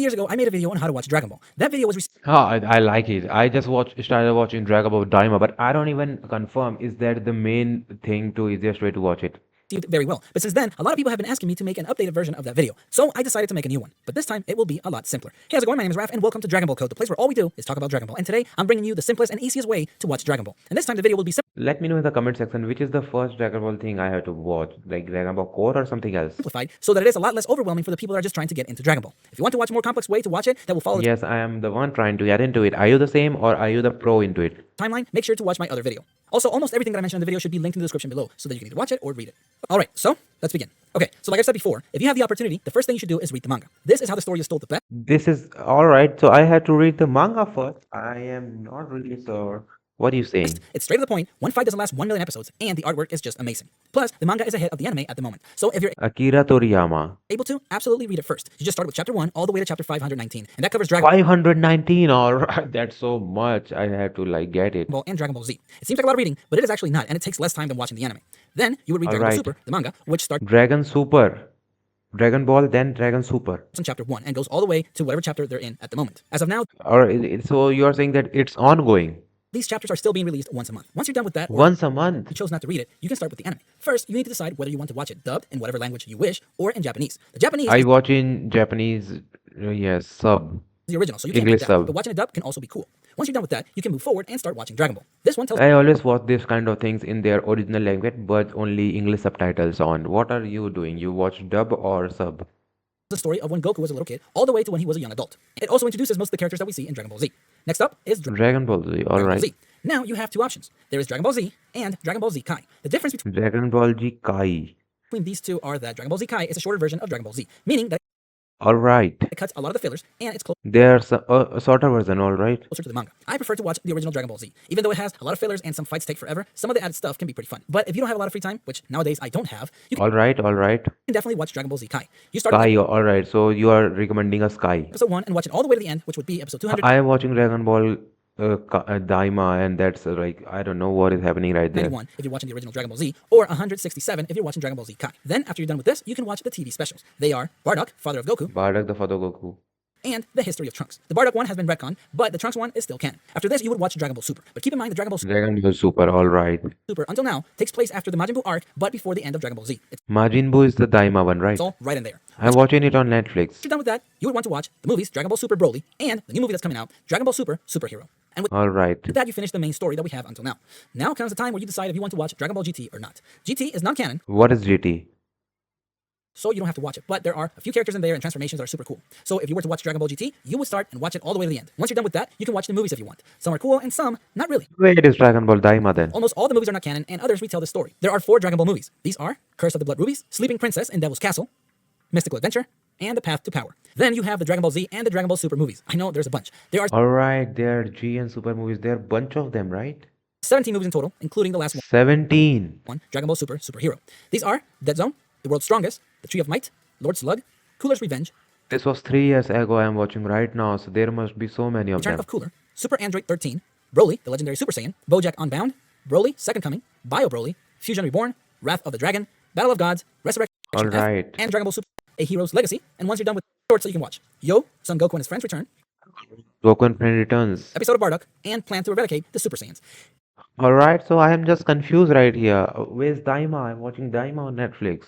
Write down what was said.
years ago, I made a video on how to watch Dragon Ball. That video was I like it. I just started watching Dragon Ball Daima, but I don't even confirm is that the main thing to easiest way to watch it. received very well. But since then, a lot of people have been asking me to make an updated version of that video. So I decided to make a new one. But this time, it will be a lot simpler. Hey, how's it going? My name is Raph, and welcome to Dragon Ball Code, the place where all we do is talk about Dragon Ball. And today, I'm bringing you the simplest and easiest way to watch Dragon Ball. And this time, the video will be Let me know in the comment section which is the first Dragon Ball thing I have to watch, like Dragon Ball Core or something else. simplified so that it is a lot less overwhelming for the people that are just trying to get into Dragon Ball. If you want to watch a more complex way to watch it that will follow the Yes, I am the one trying to get into it. Are you the same or are you the pro into it? timeline, make sure to watch my other video. Also, almost everything that I mentioned in the video should be linked in the description below so that you can either watch it or read it. Alright, so let's begin. Okay, so like I said before, if you have the opportunity, the first thing you should do is read the manga. This is how the story is told the best. This is alright, so I had to read the manga first. I am not really sure. What are you saying? It's straight to the point, one fight doesn't last 1 million episodes, and the artwork is just amazing. Plus, the manga is ahead of the anime at the moment. So if you're Akira Toriyama. able to, absolutely read it first. You just start with chapter 1 all the way to chapter 519, and that covers Dragon 519, alright, that's so much. I have to like get it. Ball and Dragon Ball Z. It seems like a lot of reading, but it is actually not, and it takes less time than watching the anime. Then you would read Dragon Ball Alright. Super, the manga, which starts Dragon Super. Dragon Ball, then Dragon Super. in chapter 1 and goes all the way to whatever chapter they're in at the moment. As of now, So you are saying that it's ongoing these chapters are still being released once a month. Once you're done with that, or once a month. you chose not to read it, you can start with the anime. First, you need to decide whether you want to watch it dubbed in whatever language you wish or in Japanese. The Japanese I is watch in Japanese, yes, sub. the original, so you can't English read that. sub. But watching it dubbed can also be cool. Once you're done with that, you can move forward and start watching Dragon Ball. This one tells I always watch this kind of things in their original language, but only English subtitles on. What are you doing? You watch dub or sub? the story of when Goku was a little kid all the way to when he was a young adult. It also introduces most of the characters that we see in Dragon Ball Z. Next up is Dragon Ball Z, Dragon Ball alright. Z. Now you have two options. There is Dragon Ball Z and Dragon Ball Z Kai. The difference Dragon Ball G Kai. between these two are that Dragon Ball Z Kai is a shorter version of Dragon Ball Z, meaning that Alright. it cuts a lot of the fillers and it's There's a shorter version, alright. closer to the manga. I prefer to watch the original Dragon Ball Z. Even though it has a lot of fillers and some fights take forever, some of the added stuff can be pretty fun. But if you don't have a lot of free time, which nowadays I don't have, you Alright. can definitely watch Dragon Ball Z Kai. You start with Sky, alright. So you are recommending a Sky. episode 1 and watch it all the way to the end, which would be episode 291. I am watching Dragon Ball Daima, and that's like, I don't know what is happening right there. If you're watching the original Dragon Ball Z, or 167 if you're watching Dragon Ball Z Kai. Then, after you're done with this, you can watch the TV specials. They are Bardock, father of Goku, Bardock the Father Goku. and the history of Trunks. The Bardock one has been retconned, but the Trunks one is still canon. After this, you would watch Dragon Ball Super. But keep in mind, the Dragon Ball Dragon Ball Super, alright. Super, until now, takes place after the Majin Buu arc, but before the end of Dragon Ball Z. It's Majin Buu is the Daima one, right? all right in there. I'm watching it on Netflix. Once you're done with that, you would want to watch the movies Dragon Ball Super Broly and the new movie that's coming out, Dragon Ball Super Superhero. And with Alright. that, you finish the main story that we have until now. Now comes the time where you decide if you want to watch Dragon Ball GT or not. GT is non-canon, What is GT? so you don't have to watch it. But there are a few characters in there and transformations that are super cool. So if you were to watch Dragon Ball GT, you would start and watch it all the way to the end. Once you're done with that, you can watch the movies if you want. Some are cool and some not really. Wait, it is Dragon Ball Daima then. Almost all the movies are not canon, and others retell the story. There are 4 Dragon Ball movies. These are Curse of the Blood Rubies, Sleeping Princess in Devil's Castle, Mystical Adventure, and The Path to Power. Then you have the Dragon Ball Z and the Dragon Ball Super movies. I know there's a bunch. There are Alright, there are G and Super movies. There are a bunch of them, right? 17 movies in total, including the last 17. one, Dragon Ball Super Superhero. These are Dead Zone, The World's Strongest, The Tree of Might, Lord Slug, Cooler's Revenge, This was 3 years ago. I'm watching right now, so there must be so many of Return them. of Cooler, Super Android 13, Broly, the legendary Super Saiyan, BoJack Unbound, Broly, Second Coming, Bio Broly, Fusion Reborn, Wrath of the Dragon, Battle of Gods, Resurrection F, Alright. and Dragon Ball Super, A Hero's Legacy. And once you're done with shorts that you can watch, Yo, Son Goku and his friends return, Goku and Friend Returns. episode of Bardock, and Plan to Eradicate the Super Saiyans. Alright, so I am just confused right here. Where's Daima? I'm watching Daima on Netflix.